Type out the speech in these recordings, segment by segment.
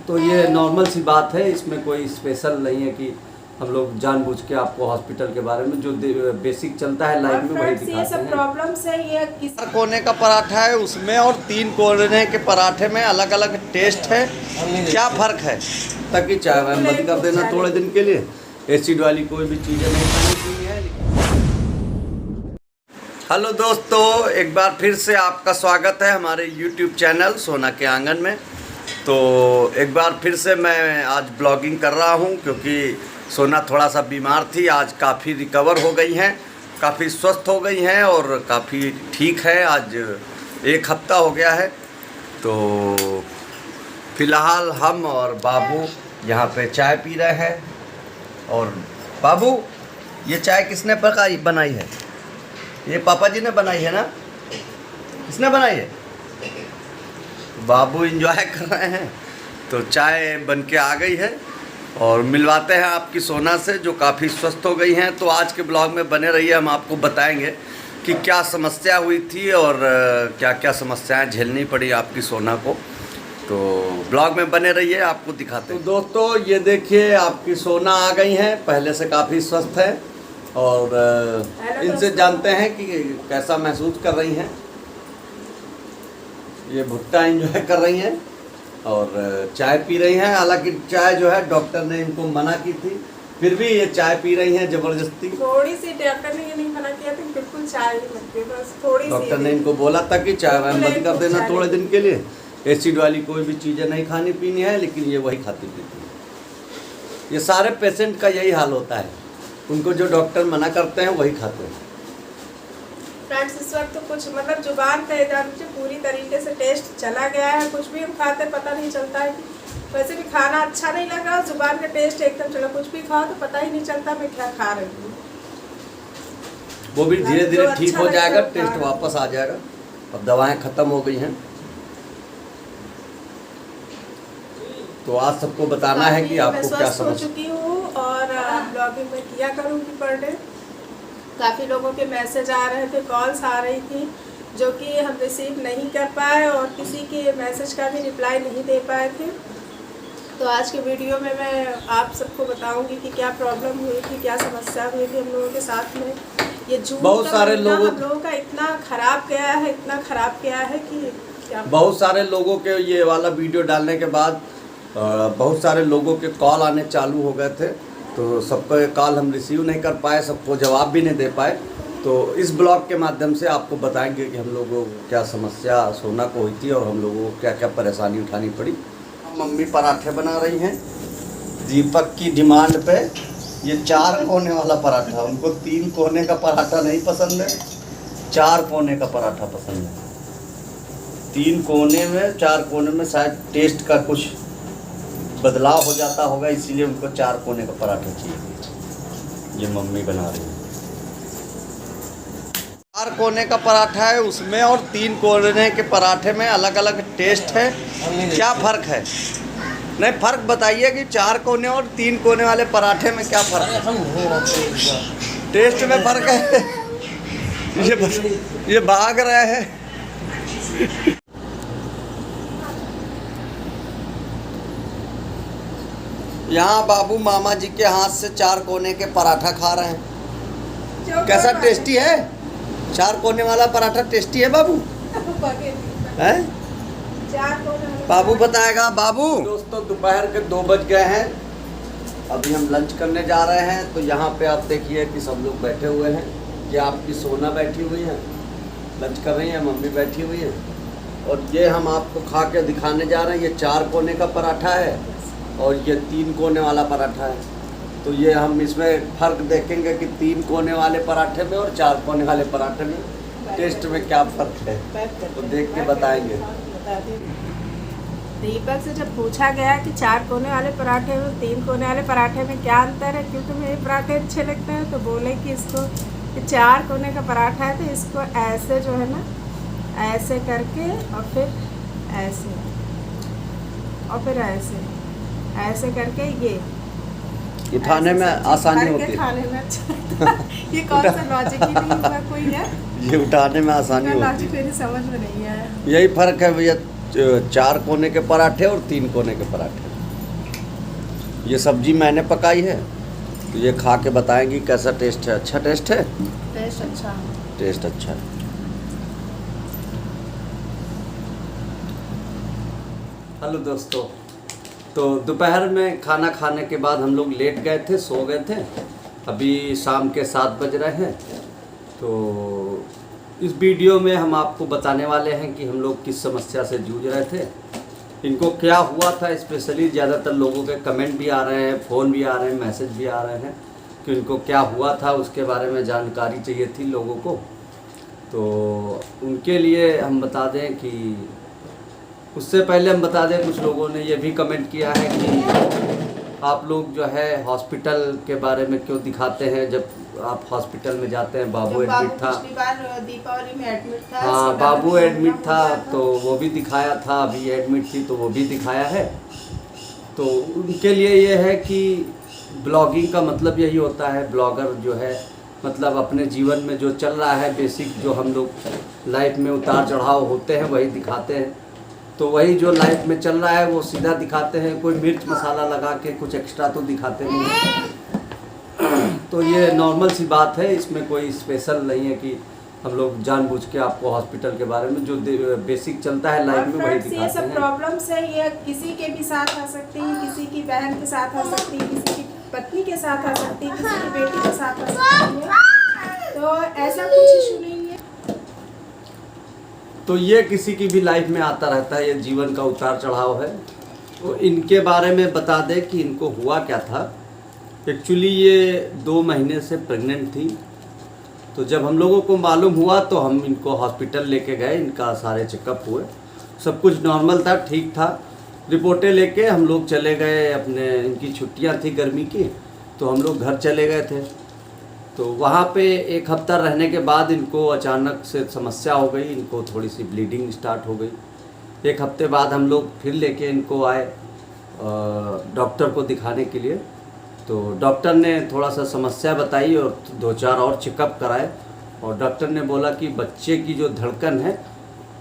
तो ये नॉर्मल सी बात है, इसमें कोई स्पेशल नहीं है कि हम लोग जानबूझ के आपको हॉस्पिटल के बारे में जो बेसिक चलता है लाइफ में वही दिखाते हैं। ये सब प्रॉब्लम्स है, ये किस 4 कोने का पराठा है उसमें और 3 कोने के पराठे में अलग अलग टेस्ट है, क्या फ़र्क है? ताकि चाय वाय बंद कर देना थोड़े दिन के लिए, एसिड वाली कोई भी चीज़ें नहीं खानी पीनी है। हेलो दोस्तों, एक बार फिर से आपका स्वागत है हमारे YouTube चैनल सोना के आंगन में। तो एक बार फिर से मैं आज ब्लॉगिंग कर रहा हूं क्योंकि सोना थोड़ा सा बीमार थी। आज काफ़ी रिकवर हो गई हैं, काफ़ी स्वस्थ हो गई हैं और काफ़ी ठीक है। आज 1 हफ्ता हो गया है। तो फ़िलहाल हम और बाबू यहाँ पे चाय पी रहे हैं। और बाबू, ये चाय किसने बनाई है? ये पापा जी ने बनाई है ना? किसने बनाई है? बाबू एंजॉय कर रहे हैं। तो चाय बन के आ गई है और मिलवाते हैं आपकी सोना से, जो काफ़ी स्वस्थ हो गई हैं। तो आज के ब्लॉग में बने रहिए, हम आपको बताएंगे कि क्या समस्या हुई थी और क्या क्या समस्याएं झेलनी पड़ी आपकी सोना को। तो ब्लॉग में बने रहिए, आपको दिखाते हैं। तो दोस्तों ये देखिए, आपकी सोना आ गई हैं, पहले से काफ़ी स्वस्थ है और इनसे जानते हैं कि कैसा महसूस कर रही हैं। ये भुट्टा एंजॉय कर रही हैं और चाय पी रही हैं। हालांकि चाय जो है डॉक्टर ने इनको मना की थी, फिर भी ये चाय पी रही हैं ज़बरदस्ती। थोड़ी सी डॉक्टर ने ये नहीं मना किया था, बिल्कुल चाय नहीं लगती, बस थोड़ी सी। डॉक्टर ने इनको बोला था कि चाय वाय बंद कर देना थोड़े दिन के लिए, एसिड वाली कोई भी चीज़ें नहीं खानी पीनी है, लेकिन ये वही खाती पीती है। ये सारे पेशेंट का यही हाल होता है, उनको जो डॉक्टर मना करते हैं वही खाते हैं। फ्रेंड्स, इस वक्त तो कुछ मतलब जुबान पे पूरी तरीके से टेस्ट चला गया है। कुछ भी हम खाते पता नहीं चलता है कि वैसे भी खाना अच्छा नहीं लग रहा, जुबान का टेस्ट एकदम चला। कुछ भी खाओ तो पता ही नहीं चलता मैं क्या खा रही हूँ। वो भी धीरे धीरे ठीक हो जाएगा, अच्छा टेस्ट वापस आ जाएगा। अब दवाएं ख़त्म हो गई हैं। तो आज सबको बताना है कि आपको क्या समझ। हो चुकी हूँ और ब्लॉगिंग में किया करूँगी पर डे। काफ़ी लोगों के मैसेज आ रहे थे, कॉल्स आ रही थी, जो कि हम रिसीव नहीं कर पाए और किसी के मैसेज का भी रिप्लाई नहीं दे पाए थे। तो आज के वीडियो में मैं आप सबको बताऊंगी कि क्या प्रॉब्लम हुई थी, क्या समस्या हुई थी हम लोगों के साथ में। ये झूठ बहुत सारे लोगों हम लोगों का इतना ख़राब गया है, इतना ख़राब गया है कि क्या। बहुत सारे लोगों के ये वाला वीडियो डालने के बाद बहुत सारे लोगों के कॉल आने चालू हो गए थे। तो सबको कॉल हम रिसीव नहीं कर पाए, सबको जवाब भी नहीं दे पाए। तो इस ब्लॉग के माध्यम से आपको बताएंगे कि हम लोगों को क्या समस्या सोना को हुई थी और हम लोगों को क्या क्या परेशानी उठानी पड़ी। मम्मी पराठे बना रही हैं दीपक की डिमांड पे। ये 4 कोने वाला पराठा, उनको 3 कोने का पराठा नहीं पसंद है, 4 कोने का पराठा पसंद है। 3 कोने में 4 कोने में शायद टेस्ट का कुछ बदलाव हो जाता होगा, इसीलिए उनको 4 कोने का पराठा चाहिए। ये मम्मी बना रही है। 4 कोने का पराठा है उसमें और 3 कोने के पराठे में अलग अलग टेस्ट है, क्या फ़र्क है? नहीं, फ़र्क बताइए कि 4 कोने और 3 कोने वाले पराठे में क्या फ़र्क है? टेस्ट में फ़र्क है। ये भाग रहे हैं। यहाँ बाबू मामा जी के हाथ से 4 कोने के पराठा खा रहे हैं। कैसा टेस्टी है? 4 कोने वाला पराठा टेस्टी है बाबू? है? बाबू बताएगा। बाबू दोस्तों, दोपहर के 2 बज गए हैं, अभी हम लंच करने जा रहे हैं। तो यहाँ पे आप देखिए कि सब लोग बैठे हुए हैं। ये आपकी सोना बैठी हुई है, लंच कर रही है, मम्मी बैठी हुई है। और ये हम आपको खा के दिखाने जा रहे हैं। ये 4 कोने का पराठा है और ये 3 कोने वाला पराठा है। तो ये हम इसमें फ़र्क देखेंगे कि 3 कोने वाले पराठे में और 4 कोने वाले पराठे में टेस्ट में क्या फ़र्क है, तो देख के बताएंगे। दीपक से जब पूछा गया कि 4 कोने वाले पराठे में 3 कोने वाले पराठे में क्या अंतर है, क्योंकि मेरे पराठे अच्छे लगते हैं, तो बोले कि इसको 4 कोने का पराठा है तो इसको ऐसे जो है ना, ऐसे करके और फिर ऐसे और फिर ऐसे करके ये उठाने में आसानी होती है, खाने में अच्छा। ये कौन सा लॉजिक ही नहीं हुआ कोई है? ये उठाने में आसानी होती है। लॉजिक मेरी समझ में नहीं आया। यही फ़र्क है भैया, 4 कोने के पराठे और 3 कोने के पराठे। ये सब्जी मैंने पकाई है, तो ये खा के बताएंगी कैसा टेस्ट है। अच्छा टेस्ट है? टेस्ट अच्छा है। टेस्ट अच्छा है। हेलो दोस्तों, तो दोपहर में खाना खाने के बाद हम लोग लेट गए थे, सो गए थे। अभी शाम के 7 बज रहे हैं। तो इस वीडियो में हम आपको बताने वाले हैं कि हम लोग किस समस्या से जूझ रहे थे, इनको क्या हुआ था। स्पेशली ज़्यादातर लोगों के कमेंट भी आ रहे हैं, फ़ोन भी आ रहे हैं, मैसेज भी आ रहे हैं कि इनको क्या हुआ था, उसके बारे में जानकारी चाहिए थी लोगों को। तो उनके लिए हम बता दें कि उससे पहले हम बता दें, कुछ लोगों ने ये भी कमेंट किया है कि आप लोग जो है हॉस्पिटल के बारे में क्यों दिखाते हैं, जब आप हॉस्पिटल में जाते हैं। बाबू एडमिट था, पिछली बार दीपावली में एडमिट था। हाँ बाबू एडमिट था, तो वो भी दिखाया था। अभी एडमिट थी तो वो भी दिखाया है। तो उनके लिए ये है कि ब्लॉगिंग का मतलब यही होता है, ब्लॉगर जो है मतलब अपने जीवन में जो चल रहा है, बेसिक जो हम लोग लाइफ में उतार चढ़ाव होते हैं वही दिखाते हैं। तो वही जो लाइफ में चल रहा है वो सीधा दिखाते हैं, कोई मिर्च मसाला लगा के कुछ एक्स्ट्रा तो दिखाते नहीं हैं। तो ये नॉर्मल सी बात है, इसमें कोई स्पेशल नहीं है कि हम लोग जानबूझ के आपको हॉस्पिटल के बारे में जो बेसिक चलता है लाइफ में वही दिखाते ये सब हैं। प्रॉब्लम्स है, ये किसी के भी साथ आ सकती है, किसी की बहन के साथ आ सकती है, किसी की पत्नी के साथ आ सकती है, किसी की बेटी के साथ आ सकती है। तो ऐसा कुछ इशू नहीं है। तो ये किसी की भी लाइफ में आता रहता है, ये जीवन का उतार चढ़ाव है। तो इनके बारे में बता दें कि इनको हुआ क्या था। एक्चुअली ये 2 महीने से प्रेग्नेंट थी। तो जब हम लोगों को मालूम हुआ तो हम इनको हॉस्पिटल लेके गए, इनका सारे चेकअप हुए, सब कुछ नॉर्मल था, ठीक था। रिपोर्टें लेके हम लोग चले गए अपने, इनकी छुट्टियां थी गर्मी की, तो हम लोग घर चले गए थे। तो वहाँ पे 1 हफ्ता रहने के बाद इनको अचानक से समस्या हो गई, इनको थोड़ी सी ब्लीडिंग स्टार्ट हो गई। 1 हफ्ते बाद हम लोग फिर लेके इनको आए डॉक्टर को दिखाने के लिए। तो डॉक्टर ने थोड़ा सा समस्या बताई और 2-4 और चेकअप कराए, और डॉक्टर ने बोला कि बच्चे की जो धड़कन है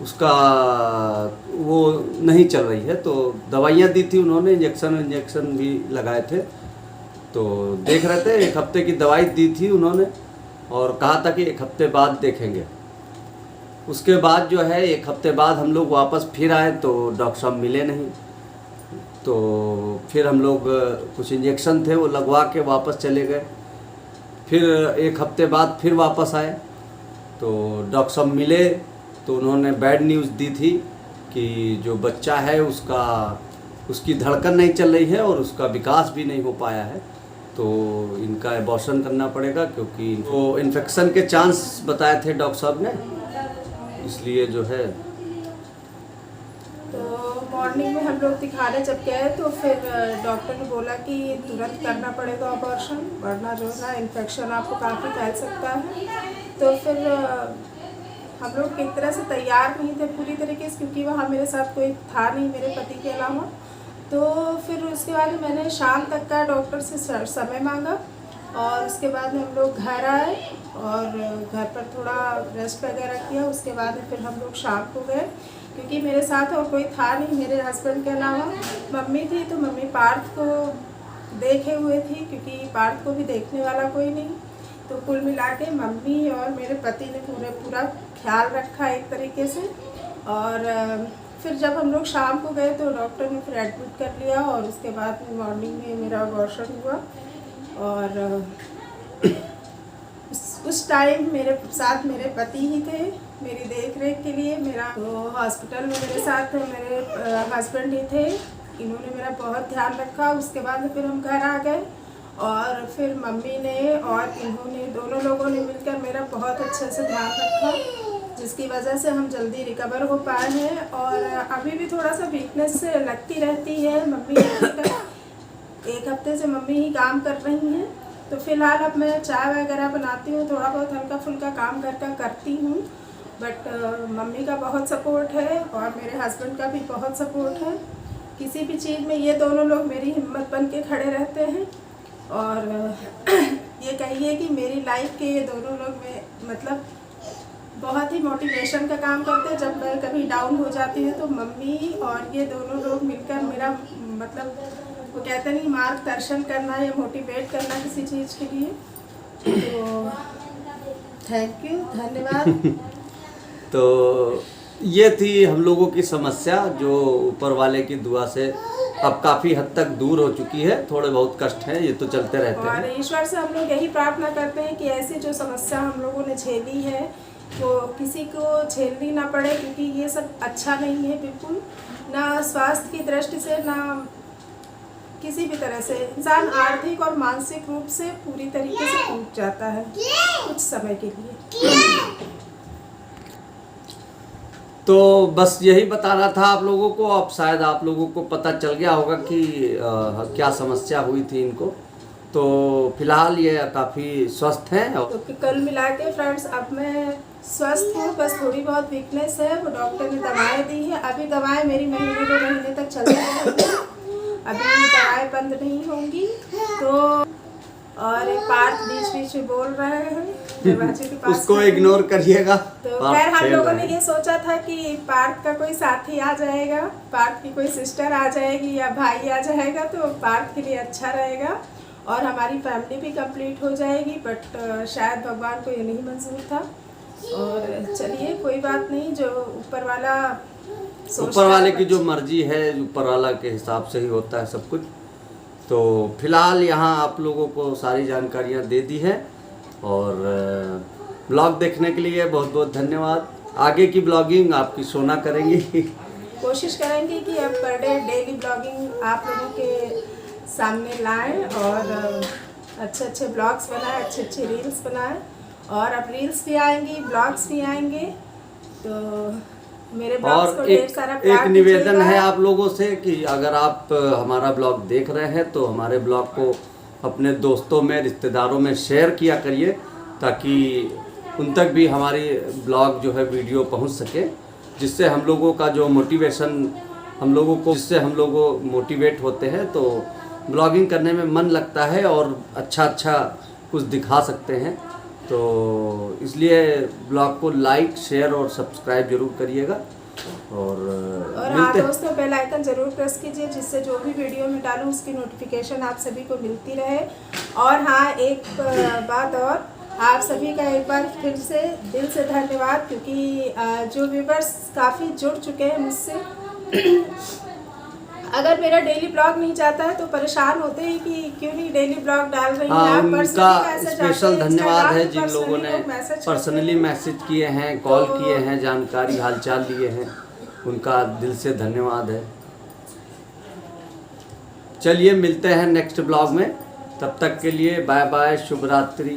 उसका वो नहीं चल रही है। तो दवाइयाँ दी थी उन्होंने, इंजेक्शन भी लगाए थे। तो देख रहे थे, 1 हफ्ते की दवाई दी थी उन्होंने और कहा था कि 1 हफ्ते बाद देखेंगे। उसके बाद जो है 1 हफ्ते बाद हम लोग वापस फिर आए तो डॉक्टर साहब मिले नहीं। तो फिर हम लोग कुछ इंजेक्शन थे वो लगवा के वापस चले गए। फिर 1 हफ्ते बाद फिर वापस आए तो डॉक्टर साहब मिले, तो उन्होंने बैड न्यूज़ दी थी कि जो बच्चा है उसकी धड़कन नहीं चल रही है और उसका विकास भी नहीं हो पाया है, तो इनका एबॉर्शन करना पड़ेगा, क्योंकि वो इन्फेक्शन के चांस बताए थे डॉक्टर साहब ने, इसलिए जो है। तो मॉर्निंग में हम लोग दिखाने जब गए तो फिर डॉक्टर ने बोला कि तुरंत करना पड़ेगा ऑपरेशन, वरना जो है ना इन्फेक्शन आपको काफ़ी फैल सकता है। तो फिर हम लोग एक तरह से तैयार नहीं थे पूरी तरीके से, क्योंकि वहाँ मेरे साथ कोई था नहीं मेरे पति के अलावा। तो फिर उसके बाद मैंने शाम तक का डॉक्टर से समय मांगा, और उसके बाद हम लोग घर आए और घर पर थोड़ा रेस्ट वगैरह किया। उसके बाद फिर हम लोग शाम को गए, क्योंकि मेरे साथ और कोई था नहीं मेरे हस्बैंड के अलावा। मम्मी थी तो मम्मी पार्थ को देखे हुए थी, क्योंकि पार्थ को भी देखने वाला कोई नहीं। तो कुल मिला के मम्मी और मेरे पति ने पूरा ख्याल रखा एक तरीके से। और फिर जब हम लोग शाम को गए तो डॉक्टर ने फिर एडमिट कर लिया, और उसके बाद मॉर्निंग में मेरा अबॉर्शन हुआ। और उस टाइम मेरे साथ मेरे पति ही थे मेरी देख रेख के लिए। मेरा तो हॉस्पिटल में मेरे साथ मेरे हस्बैंड ही थे, इन्होंने मेरा बहुत ध्यान रखा। उसके बाद फिर हम घर आ गए, और फिर मम्मी ने और इन्होंने दोनों लोगों ने मिलकर मेरा बहुत अच्छे से ध्यान रखा, जिसकी वजह से हम जल्दी रिकवर हो पाए हैं। और अभी भी थोड़ा सा वीकनेस लगती रहती है। मम्मी 1 हफ्ते से मम्मी ही काम कर रही हैं। तो फिलहाल अब मैं चाय वगैरह बनाती हूँ, थोड़ा बहुत हल्का फुल्का काम करती हूँ। बट मम्मी का बहुत सपोर्ट है और मेरे हस्बैंड का भी बहुत सपोर्ट है। किसी भी चीज़ में ये दोनों लोग मेरी हिम्मत बन के खड़े रहते हैं। और ये कहिए कि मेरी लाइफ के ये दोनों लोग में मतलब बहुत ही मोटिवेशन का काम करते हैं। जब मैं कभी डाउन हो जाती हूँ तो मम्मी और ये दोनों लोग मिलकर मेरा मतलब वो कहते नहीं मार्गदर्शन करना या मोटिवेट करना किसी चीज़ के लिए। तो थैंक यू, धन्यवाद। तो ये थी हम लोगों की समस्या जो ऊपर वाले की दुआ से अब काफ़ी हद तक दूर हो चुकी है। थोड़े बहुत कष्ट हैं, ये तो चलते रहते और हैं। ईश्वर से हम लोग यही प्रार्थना करते हैं कि ऐसी जो समस्या हम लोगों ने झेली है वो किसी को झेलनी ना पड़े, क्योंकि ये सब अच्छा नहीं है बिल्कुल, ना स्वास्थ्य की दृष्टि से, ना किसी भी तरह से। इंसान आर्थिक और मानसिक रूप से पूरी तरीके से टूट जाता है कुछ समय के लिए। तो बस यही बताना था आप लोगों को। अब शायद आप लोगों को पता चल गया होगा कि क्या समस्या हुई थी इनको। तो फिलहाल ये काफ़ी स्वस्थ हैं। तो कल मिला के फ्रेंड्स अब मैं स्वस्थ हूँ, बस थोड़ी बहुत वीकनेस है। वो डॉक्टर ने दवाएं दी है, अभी दवाएं मेरी महीने 2 महीने तक चलती रहेंगी, अभी दवाएं बंद नहीं होंगी। तो और एक पार्थ बीच में बोल रहे हैं दरवाजे के पास, उसको इग्नोर करिएगा। तो खैर हम लोगों ने ये सोचा था कि पार्थ का कोई साथी आ जाएगा, पार्थ की कोई सिस्टर आ जाएगी या भाई आ जाएगा तो पार्थ के लिए अच्छा रहेगा और हमारी फैमिली भी कंप्लीट हो जाएगी। बट शायद भगवान को ये नहीं मंजूर था। और चलिए कोई बात नहीं, जो ऊपर वाला ऊपर वाले की जो मर्जी है, ऊपर वाला के हिसाब से ही होता है सब कुछ। तो फिलहाल यहाँ आप लोगों को सारी जानकारियाँ दे दी है और ब्लॉग देखने के लिए बहुत बहुत धन्यवाद। आगे की ब्लॉगिंग आपकी सोना करेंगी। कोशिश करेंगे कि अब पर डे डेली ब्लॉगिंग आप लोगों के सामने लाएं और अच्छे अच्छे ब्लॉग्स बनाएं, अच्छे अच्छे रील्स बनाएं। और अब रील्स भी आएंगी, ब्लॉग्स भी आएंगे। तो मेरे ब्लॉग्स को ढेर सारा प्यार एक निवेदन दीजिएगा। है आप लोगों से कि अगर आप हमारा ब्लॉग देख रहे हैं तो हमारे ब्लॉग को अपने दोस्तों में, रिश्तेदारों में शेयर किया करिए, ताकि उन तक भी हमारी ब्लॉग जो है वीडियो पहुंच सके, जिससे हम लोगों का जो मोटिवेशन, जिससे हम लोग मोटिवेट होते हैं तो ब्लॉगिंग करने में मन लगता है और अच्छा कुछ दिखा सकते हैं। तो इसलिए ब्लॉग को लाइक, शेयर और सब्सक्राइब जरूर करिएगा। और हाँ दोस्तों, बेल आइकन जरूर प्रेस कीजिए, जिससे जो भी वीडियो में डालूं उसकी नोटिफिकेशन आप सभी को मिलती रहे। और हाँ, एक बात और, आप सभी का एक बार फिर से दिल से धन्यवाद, क्योंकि जो व्यूवर्स काफ़ी जुड़ चुके हैं मुझसे। अगर मेरा डेली ब्लॉग नहीं जाता है तो परेशान होते हैं कि क्यों नहीं डेली ब्लॉग डाल रही हैं आप। उनका स्पेशल धन्यवाद है जिन लोगों ने पर्सनली मैसेज किए हैं, कॉल किए हैं, जानकारी हालचाल लिए हैं, उनका दिल से धन्यवाद है। चलिए मिलते हैं नेक्स्ट ब्लॉग में, तब तक के लिए बाय बाय, शुभ रात्रि।